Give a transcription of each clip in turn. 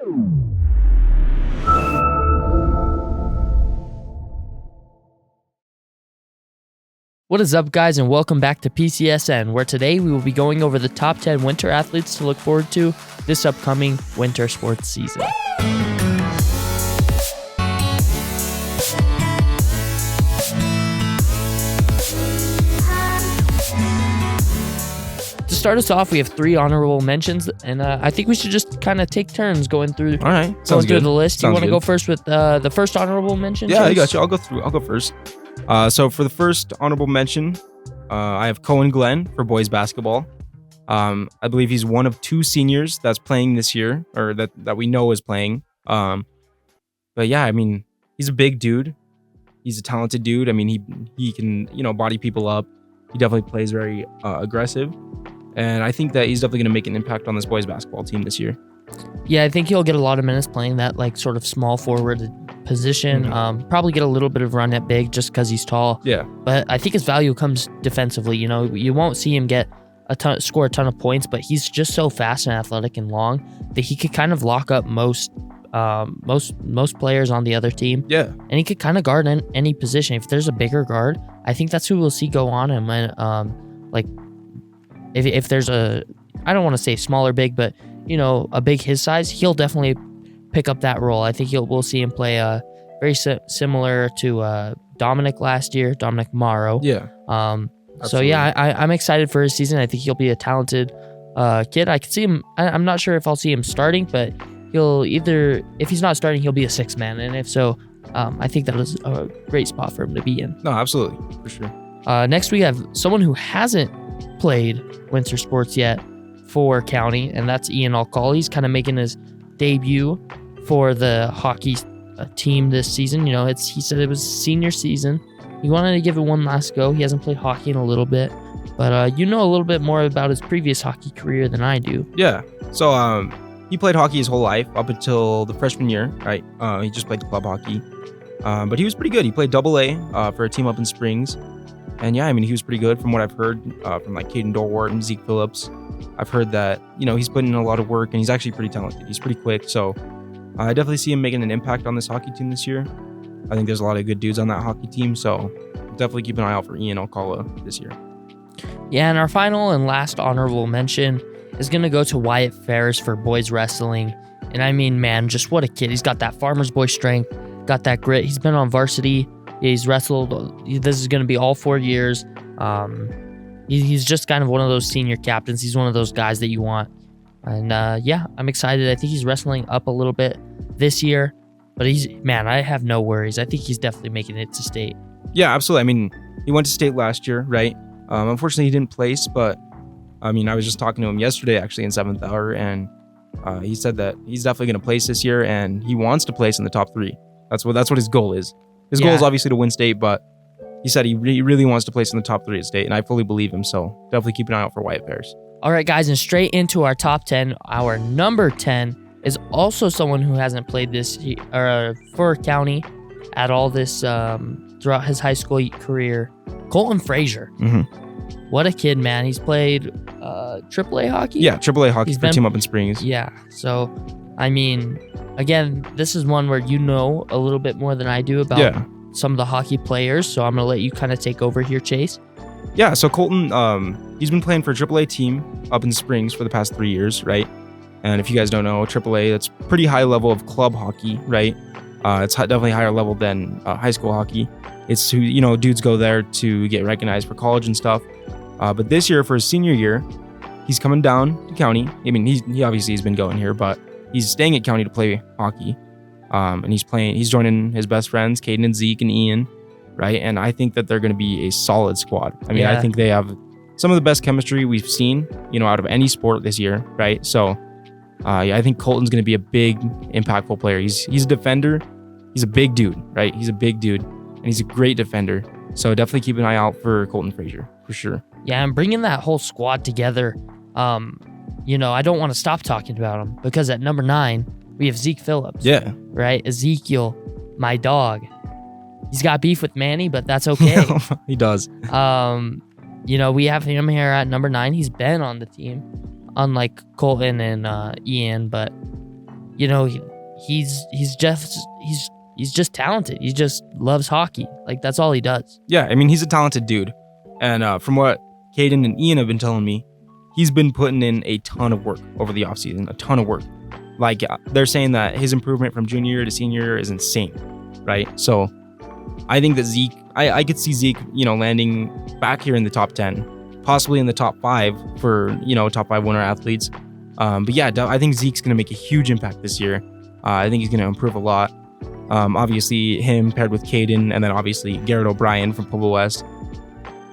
What is up, guys, and welcome back to PCSN, where today we will be going over the top 10 winter athletes to look forward to this upcoming winter sports season. To start us off, we have 3 honorable mentions, and I think we should just kind of take turns going through. All right, sounds through good. the list. Sounds You want to good. go first with the first honorable mention? Yeah, I Chase? got you. I'll go first. So for the first honorable mention, I have Cohen Glenn for boys basketball. I believe he's one of 2 seniors that's playing this year, or that we know is playing. But yeah, I mean, he's a big dude. He's a talented dude. I mean, he can body people up. He definitely plays very aggressive, and I think that he's definitely going to make an impact on this boys basketball team this year. Yeah, I think he'll get a lot of minutes playing that sort of small forward position. Probably get a little bit of run at big just because he's tall. Yeah, But I think his value comes defensively. You won't see him score a ton of points, but he's just so fast and athletic and long that he could kind of lock up most players on the other team. yeah, And he could kind of guard any position. If there's a bigger guard, I think that's who we'll see go on him. And if there's I don't want to say smaller big, but a big his size, he'll definitely pick up that role. I think we'll see him play very similar to Dominic last year, Dominic Morrow. yeah. So Absolutely. yeah, I'm excited for his season. I think he'll be a talented kid. I could see him. I'm not sure if I'll see him starting, but he'll if he's not starting, he'll be a 6th man, and if so, I think that is a great spot for him to be in. No, absolutely, for sure. Next, we have someone who hasn't played winter sports yet for County, and that's Ian Alcala. He's kind of making his debut for the hockey team this season. He said it was senior season. He wanted to give it one last go. He hasn't played hockey in a little bit, but a little bit more about his previous hockey career than I do. Yeah. So he played hockey his whole life up until the freshman year, right? He just played club hockey. But he was pretty good. He played AA for a team up in Springs. And yeah, I mean, he was pretty good from what I've heard from Caden Dorwart and Zeke Phillips. I've heard that, he's putting in a lot of work and he's actually pretty talented. He's pretty quick. So I definitely see him making an impact on this hockey team this year. I think there's a lot of good dudes on that hockey team. So definitely keep an eye out for Ian Alcala this year. Yeah, and our final and last honorable mention is going to go to Wyatt Ferris for boys wrestling. And I mean, man, just what a kid. He's got that farmer's boy strength, got that grit. He's been on varsity. He's wrestled. This is going to be all 4 years. He's just kind of one of those senior captains. He's one of those guys that you want. And yeah, I'm excited. I think he's wrestling up a little bit this year. But I have no worries. I think he's definitely making it to state. Yeah, absolutely. I mean, he went to state last year, right? Unfortunately, he didn't place, but I mean, I was just talking to him yesterday, actually, in 7th hour, and he said that he's definitely going to place this year, and he wants to place in the top 3. That's what his goal is. His goal is obviously to win state, but he said he really wants to place in the top 3 at state, and I fully believe him. So definitely keep an eye out for Wyatt Ferris. All right, guys, and straight into our top 10. Our number 10 is also someone who hasn't played this for County at all this throughout his high school career. Colton Frazier. Mm-hmm. What a kid, man. He's played AAA hockey. Yeah, AAA hockey for team up in Springs. Yeah. So, I mean, again, this is one where a little bit more than I do about some of the hockey players. So I'm going to let you kind of take over here, Chase. Yeah, so Colton, he's been playing for a AAA team up in Springs for the past 3 years, right? And if you guys don't know, AAA, that's pretty high level of club hockey, right? It's definitely higher level than high school hockey. It's who, dudes go there to get recognized for college and stuff. But this year, for his senior year, he's coming down to County. I mean, he obviously has been going here, but he's staying at County to play hockey. And he's joining his best friends, Caden and Zeke and Ian, right? And I think that they're going to be a solid squad. I mean, I think they have some of the best chemistry we've seen, out of any sport this year, right? So, I think Colton's going to be a big, impactful player. He's a defender. He's a big dude, right? He's a big dude, and he's a great defender. So definitely keep an eye out for Colton Frazier, for sure. Yeah, and bringing that whole squad together, I don't want to stop talking about him because at number 9, we have Zeke Phillips. Yeah. Right? Ezekiel, my dog. He's got beef with Manny, but that's okay. He does. We have him here at number 9. He's been on the team, unlike Colton and Ian, but you know, he's just talented. He just loves hockey. Like, that's all he does. Yeah, I mean, he's a talented dude. And from what Caden and Ian have been telling me, he's been putting in a ton of work over the offseason, a ton of work. Like, they're saying that his improvement from junior year to senior year is insane, right? So I think that Zeke, I could see Zeke, landing back here in the top 10, possibly in the top 5 for, top 5 winter athletes. But yeah, I think Zeke's going to make a huge impact this year. I think he's going to improve a lot. Obviously, him paired with Caden, and then obviously Garrett O'Brien from Pueblo West.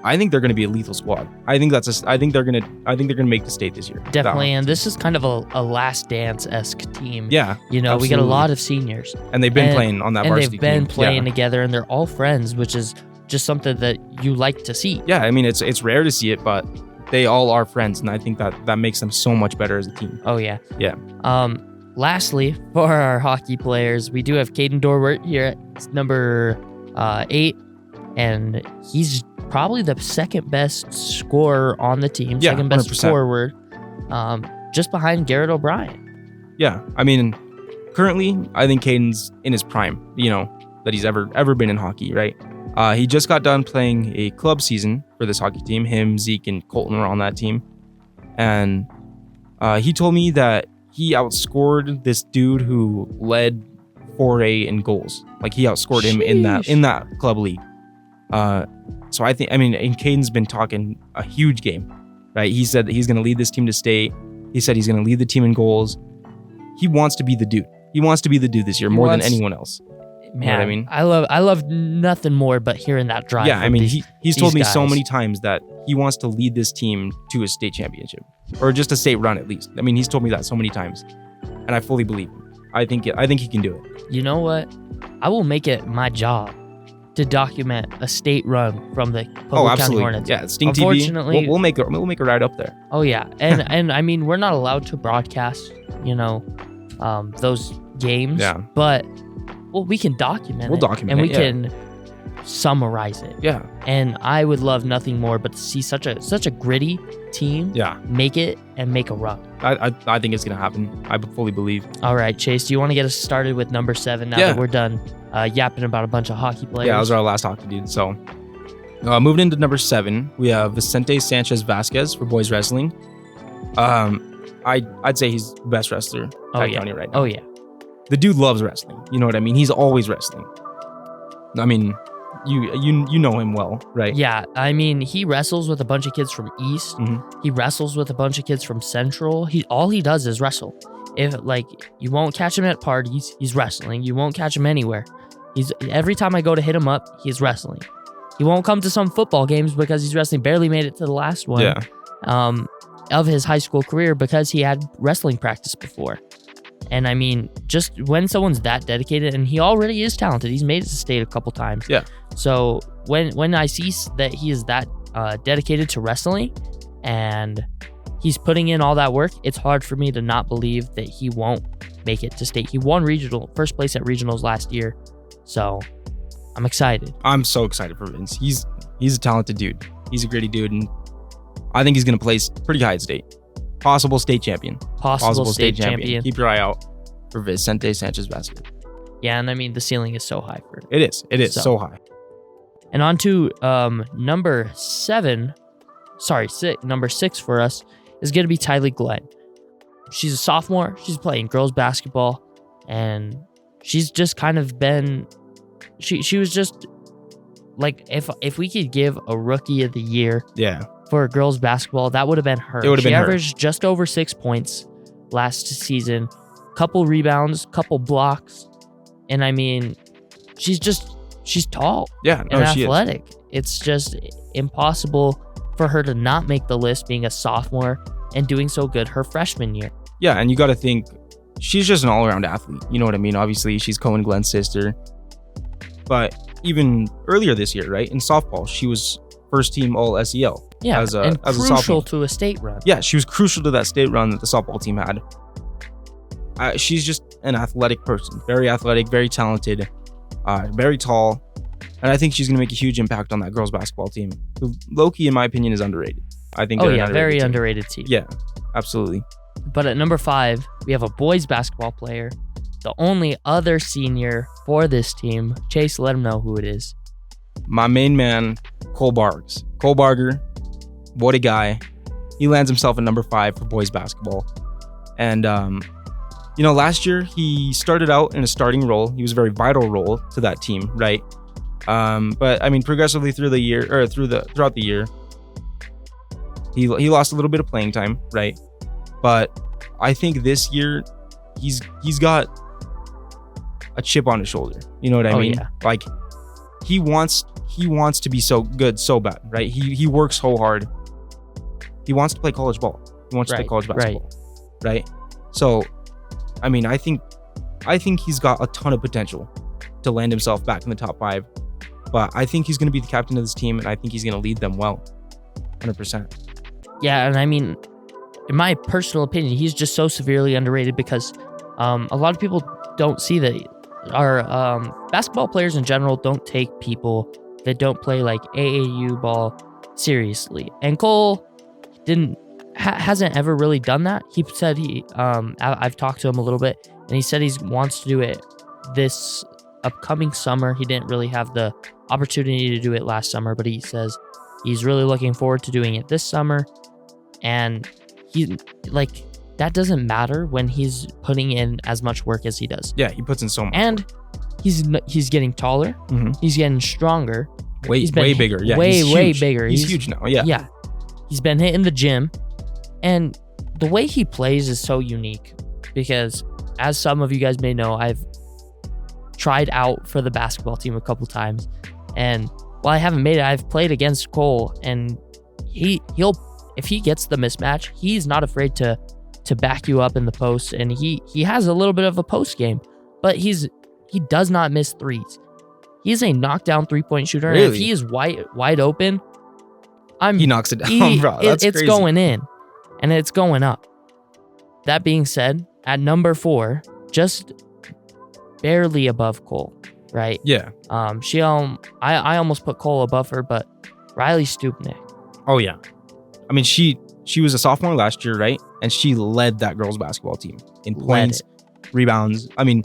I think they're going to be a lethal squad. I think they're going to make the state this year. Definitely, and this is kind of a Last Dance-esque team. Yeah, absolutely. We got a lot of seniors, and they've been playing on that varsity team. And they've been playing together, and they're all friends, which is just something that you like to see. Yeah, I mean, it's rare to see it, but they all are friends, and I think that makes them so much better as a team. Oh yeah. Yeah. Lastly, for our hockey players, we do have Caden Dorwart here at number 8, and he's probably the second best scorer on the team, second best 100%. forward, just behind Garrett O'Brien. Yeah, I mean, currently, I think Caden's in his prime, that he's ever been in hockey, right? He just got done playing a club season for this hockey team. Him, Zeke, and Colton were on that team. And he told me that he outscored this dude who led 4A in goals. Like, he outscored him in that club league. So and Caden's been talking a huge game, right? He said that he's going to lead this team to state. He said he's going to lead the team in goals. He wants to be the dude. He wants to be the dude this year more than anyone else. Man, you know what I mean? I love nothing more but hearing that drive. Yeah, I mean, he's told me so many times that he wants to lead this team to a state championship, or just a state run at least. I mean, he's told me that so many times, and I fully believe him. I think he can do it. You know what? I will make it my job to document a state run from the Pueblo County Hornets. Yeah, Sting Unfortunately, TV. We'll make a ride up there. Oh yeah, and I mean, we're not allowed to broadcast, those games. Yeah. But we can document. We'll document it, and we can summarize it. Yeah. And I would love nothing more but to see such a gritty team. Yeah. Make it and make a run. I think it's gonna happen. I fully believe. All right, Chase. Do you want to get us started with number 7 now that we're done yapping about a bunch of hockey players? Yeah, that was our last hockey dude. So, moving into number 7, we have Vicente Sanchez Vasquez for boys wrestling. I'd say he's the best wrestler in County right now. Oh yeah. The dude loves wrestling. You know what I mean? He's always wrestling. I mean, you know him well, right? Yeah, I mean, he wrestles with a bunch of kids from East. Mm-hmm. He wrestles with a bunch of kids from Central. All he does is wrestle. If you won't catch him at parties, he's wrestling. You won't catch him anywhere. Every time I go to hit him up, he's wrestling. He won't come to some football games because he's wrestling. Barely made it to the last one. Yeah. Of his high school career because he had wrestling practice before. And I mean, just when someone's that dedicated, and he already is talented, he's made it to state a couple times. Yeah. So when I see that he is that dedicated to wrestling and he's putting in all that work, it's hard for me to not believe that he won't make it to state. He won first place at regionals last year. So I'm excited. I'm so excited for Vince. He's a talented dude. He's a gritty dude, and I think he's going to place pretty high at state. Possible state champion. Possible state champion. Keep your eye out for Vicente Sanchez Vasquez. Yeah, and I mean, the ceiling is so high for it. It is so high. And on to number 6 for us is going to be Tylee Glenn. She's a sophomore. She's playing girls basketball, and she's just kind of been, she was just like, if we could give a rookie of the year for girls basketball, that would have been her. She averaged just over 6 points last season, couple rebounds, couple blocks, and I mean, she's tall and athletic. It's just impossible for her to not make the list being a sophomore and doing so good her freshman year. Yeah, and you got to think, she's just an all-around athlete. You know what I mean? Obviously, she's Cohen Glenn's sister. But even earlier this year, right, in softball, she was first team All-SEL. Yeah, as and a crucial sophomore. to a state run. Yeah, she was crucial to that state run that the softball team had. She's just an athletic person. Very athletic, very talented, very tall. And I think she's going to make a huge impact on that girls basketball team, who low-key, in my opinion, is underrated. I think they're an very team. underrated team. Yeah, absolutely. But at number 5, we have a boys basketball player, the only other senior for this team. Chase, let him know who it is. My main man, Cole Bargs. Cole Barger, what a guy. He lands himself at number 5 for boys basketball. And, last year he started out in a starting role. He was a very vital role to that team, right? But I mean, progressively throughout the year, he lost a little bit of playing time, right? But I think this year he's got a chip on his shoulder. You know what I mean? Yeah. Like he wants to be so good so bad, right? He works so hard. He wants to play college ball. He wants to play college basketball, right? So, I mean, I think he's got a ton of potential to land himself back in the top 5. But I think he's going to be the captain of this team, and I think he's going to lead them well, 100%. Yeah, and I mean, in my personal opinion, he's just so severely underrated because a lot of people don't see that our basketball players in general don't take people that don't play like AAU ball seriously. And Cole hasn't ever really done that. He said I've talked to him a little bit, and he said he wants to do it this upcoming summer. He didn't really have the opportunity to do it last summer, but he says he's really looking forward to doing it this summer. And that doesn't matter when he's putting in as much work as he does. Yeah, he puts in so much. And he's getting taller. Mm-hmm. He's getting stronger. Way bigger. Yeah, way bigger. He's huge now. Yeah. Yeah. He's been hitting the gym, and the way he plays is so unique because, as some of you guys may know, I've tried out for the basketball team a couple times, and while I haven't made it, I've played against Cole, and he'll if he gets the mismatch, he's not afraid to back you up in the post, and he has a little bit of a post game, but he does not miss threes. He's a knockdown 3-point shooter, really? And if he is wide open, he knocks it down, bro. That's it's crazy. going in, and it's going up. That being said, at number 4, just barely above Cole, right? Yeah. I almost put Cole above her, but Riley Stupnick. Oh yeah. I mean, she was a sophomore last year, right? And she led that girls basketball team in points, rebounds. I mean,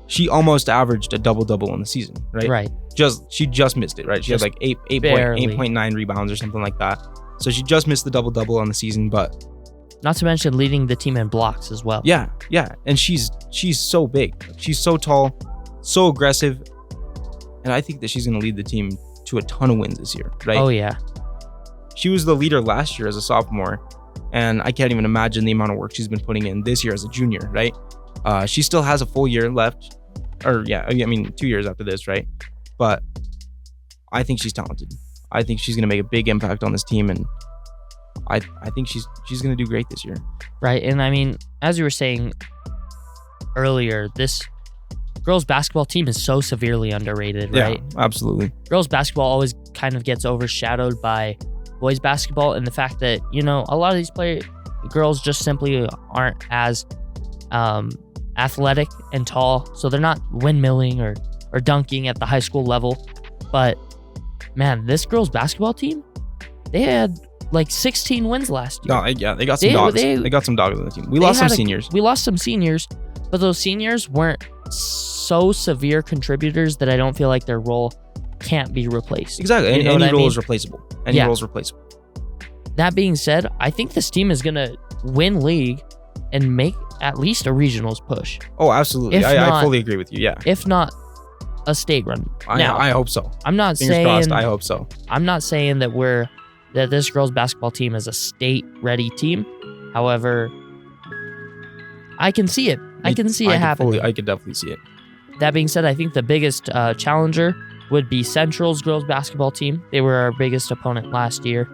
she almost averaged a double-double in the season, right? Right. She just missed it, right? She had like 8.9 rebounds or something like that. So she just missed the double-double on the season, but not to mention leading the team in blocks as well. Yeah. And she's so big. She's so tall, so aggressive. And I think that she's going to lead the team to a ton of wins this year, right? Oh, yeah. She was the leader last year as a sophomore, and I can't even imagine the amount of work she's been putting in this year as a junior, right? She still has a full year left, 2 years after this, right? But I think she's talented. I think she's going to make a big impact on this team, and I think she's going to do great this year. Right, and I mean, as you were saying earlier, this girls basketball team is so severely underrated, right? Yeah, absolutely. Girls basketball always kind of gets overshadowed by boys basketball, and the fact that, a lot of these girls just simply aren't as athletic and tall, so they're not windmilling or dunking at the high school level. But man, this girls basketball team, they had like 16 wins last year. No, yeah, they got some dogs. They got some dogs on the team. We lost some seniors. We lost some seniors, but those seniors weren't so severe contributors that I don't feel like their role can't be replaced. Exactly. Any role is replaceable. Any role is replaceable. That being said, I think this team is going to win league and make at least a regionals push. Oh, absolutely. I fully agree with you. Yeah. If not a state run. I hope so. I'm not Fingers saying crossed, I hope so. I'm not saying that this girls basketball team is a state ready team. However, I can see it. I can see it happening. I could definitely see it. That being said, I think the biggest challenger would be Central's girls basketball team. They were our biggest opponent last year.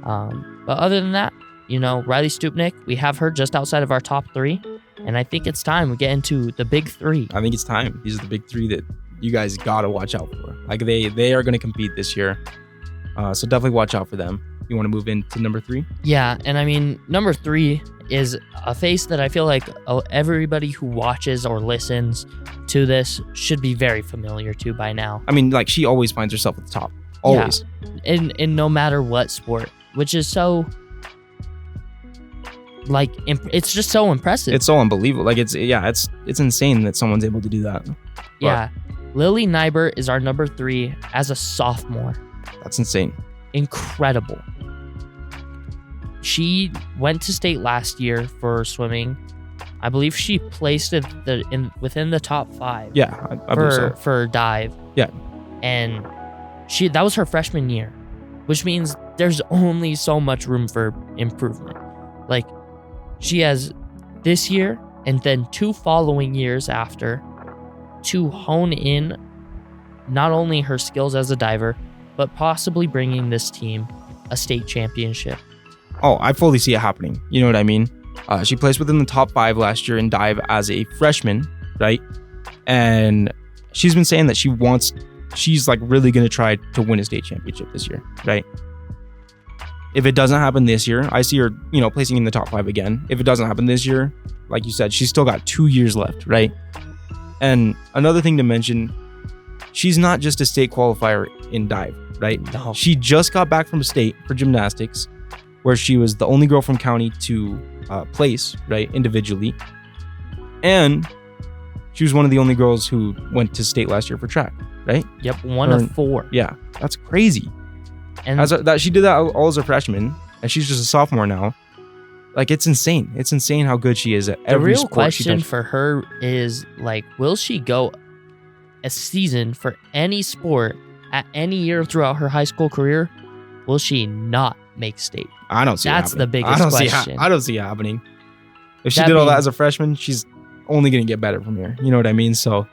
But other than that, Riley Stupnick, we have her just outside of our top 3. And I think it's time we get into the big 3. I think it's time. These are the big 3 that you guys got to watch out for. Like they are going to compete this year. So definitely watch out for them. You want to move into number 3? Yeah. And I mean, number 3 is a face that I feel like everybody who watches or listens to this should be very familiar to by now. I mean, like, she always finds herself at the top. Always. Yeah. In no matter what sport, which is so like it's just so impressive. It's so unbelievable. Like it's insane that someone's able to do that. Yeah. Lily Nyberg is our number 3 as a sophomore. That's insane. Incredible. She went to state last year for swimming. I believe she placed within the top 5. Yeah, I believe so. For dive. Yeah. And that was her freshman year, which means there's only so much room for improvement. Like, she has this year and then 2 following years after to hone in not only her skills as a diver, but possibly bringing this team a state championship. Oh, I fully see it happening. You know what I mean? She placed within the top 5 last year in dive as a freshman, right? And she's been saying that she's like really going to try to win a state championship this year, right? If it doesn't happen this year, I see her, placing in the top 5 again. If it doesn't happen this year, like you said, she's still got 2 years left, right? And another thing to mention, she's not just a state qualifier in dive, right? No. She just got back from state for gymnastics, where she was the only girl from county to place, right, individually. And she was one of the only girls who went to state last year for track, right? Yep, one of 4. Yeah, that's crazy. And She did that all as a freshman, and she's just a sophomore now. Like, it's insane. It's insane how good she is at every sport. The real question for her is, like, will she go a season for any sport at any year throughout her high school career? Will she not make state? I don't see it happening. That's the biggest question. I don't see it happening. If she did all that as a freshman, she's only going to get better from here. You know what I mean? So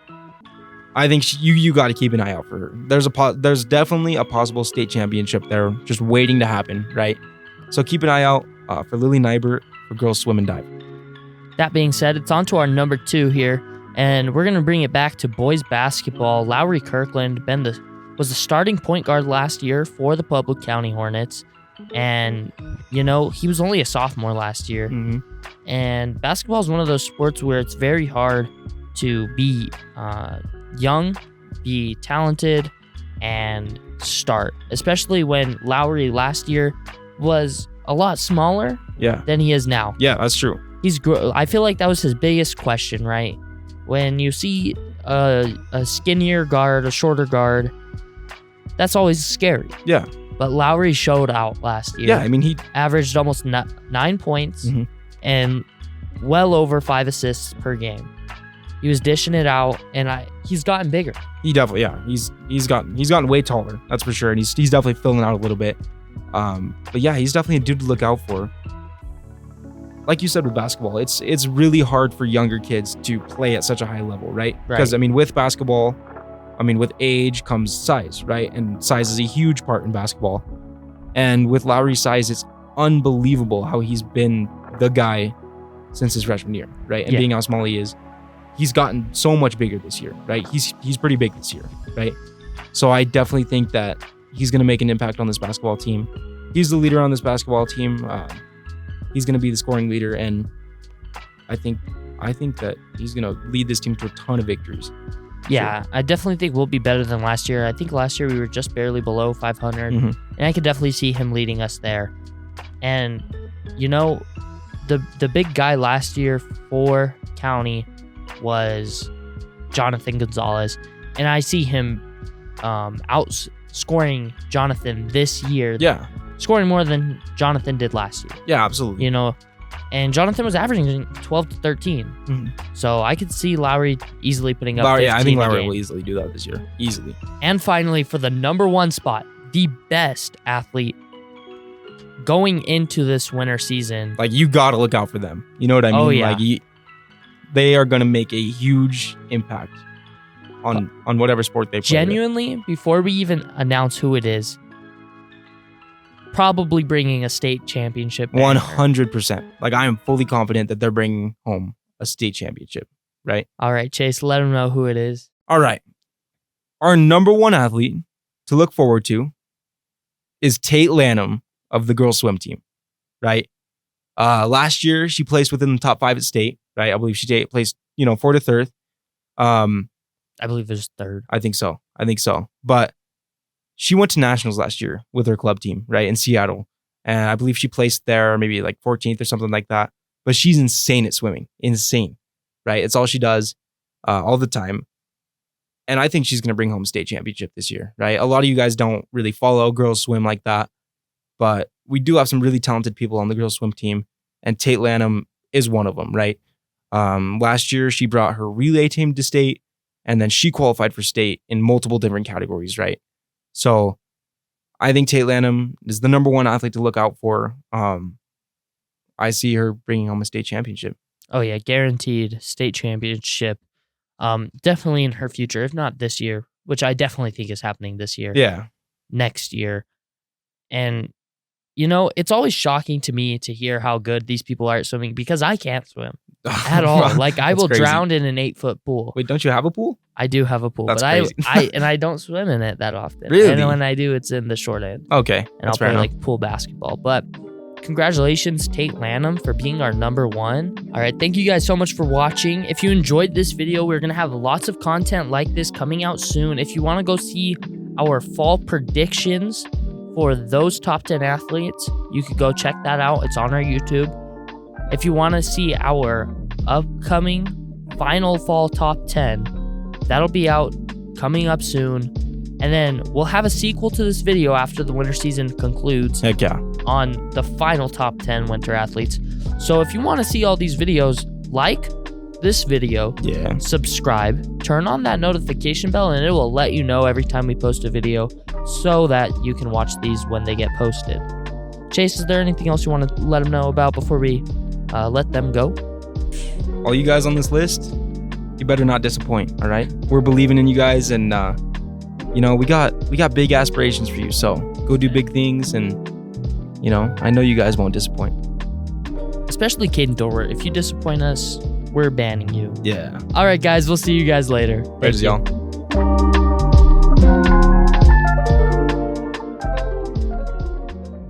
I think you got to keep an eye out for her. There's definitely a possible state championship there just waiting to happen, right? So keep an eye out for Lily Nyberg for girls swim and dive. That being said, it's on to our number 2 here, and we're going to bring it back to boys basketball. Lowry Kirkland was the starting point guard last year for the Public County Hornets, and he was only a sophomore last year. Mm-hmm. And basketball is one of those sports where it's very hard to be young, be talented, and start, especially when Lowry last year was a lot smaller than he is now. Yeah, that's true. I feel like that was his biggest question, right? When you see a skinnier guard, a shorter guard, that's always scary. Yeah. But Lowry showed out last year. Yeah, I mean, he averaged almost 9 points mm-hmm. and well over 5 assists per game. He was dishing it out, and he's gotten bigger. He definitely, he's gotten way taller. That's for sure, and he's definitely filling out a little bit. But yeah, he's definitely a dude to look out for. Like you said with basketball, it's really hard for younger kids to play at such a high level, right? Because I mean, with basketball, with age comes size, right? And size is a huge part in basketball. And with Lowry's size, it's unbelievable how he's been the guy since his freshman year, right? And being how small he is, he's gotten so much bigger this year, right? He's pretty big this year, right? So I definitely think that he's going to make an impact on this basketball team. He's the leader on this basketball team. He's going to be the scoring leader, and I think that he's going to lead this team to a ton of victories. Yeah, I definitely think we'll be better than last year. I think last year we were just barely below 500, mm-hmm. and I could definitely see him leading us there. And, the big guy last year for County was Jonathan Gonzalez, and I see him outscoring Jonathan this year. Yeah. Scoring more than Jonathan did last year. Yeah, absolutely. And Jonathan was averaging 12 to 13. Mm-hmm. So I could see Lowry easily putting up 15 I think Lowry will easily do that this year. Easily. And finally, for the number 1 spot, the best athlete going into this winter season. Like, you got to look out for them. You know what I mean? Oh, yeah. Like, they are going to make a huge impact on whatever sport they play. Genuinely, before we even announce who it is, probably bringing a state championship. 100%. Like, I am fully confident that they're bringing home a state championship, right? All right, Chase, let them know who it is. All right. Our number 1 athlete to look forward to is Tate Lanham of the girls swim team, right? Last year, she placed within the top 5 at state, right? I believe she placed, 4th to 3rd. I believe it was 3rd. I think so. But she went to nationals last year with her club team, right, in Seattle. And I believe she placed there maybe like 14th or something like that. but she's insane at swimming. Insane, right? It's all she does all the time. And I think she's going to bring home a state championship this year, right? A lot of you guys don't really follow girls swim like that, but we do have some really talented people on the girls swim team, and Tate Lanham is one of them, right? Last year, she brought her relay team to state, and then she qualified for state in multiple different categories, right? So I think Tate Lanham is the number one athlete to look out for. I see her bringing home a state championship. Oh yeah, guaranteed state championship. Definitely in her future, if not this year, which I definitely think is happening this year. Yeah. Next year. And, you know, it's always shocking to me to hear how good these people are at swimming because I can't swim at all. Like, I will drown in an 8-foot pool. Wait, don't you have a pool? I do have a pool, That's but crazy. I don't swim in it that often. Really? And when I do, it's in the short end. Okay. And I'll play like pool basketball. But congratulations, Tate Lanham, for being our number one. All right, thank you guys so much for watching. If you enjoyed this video, we're going to have lots of content like this coming out soon. If you want to go see our fall predictions for those top 10 athletes, you could go check that out. It's on our YouTube. If you want to see our upcoming final fall top 10, that'll be out coming up soon. And then we'll have a sequel to this video after the winter season concludes. Heck yeah. On the final top 10 winter athletes. So if you want to see all these videos, like this video, subscribe, turn on that notification bell, and it will let you know every time we post a video so that you can watch these when they get posted. Chase, is there anything else you want to let them know about before we let them go? All you guys on this list, you better not disappoint, all right? We're believing in you guys, and you know, we got big aspirations for you, so go do big things, and you know, I know you guys won't disappoint. Especially Caden Dorwart. If you disappoint us, we're banning you. Yeah. All right, guys. We'll see you guys later. Thanks, y'all.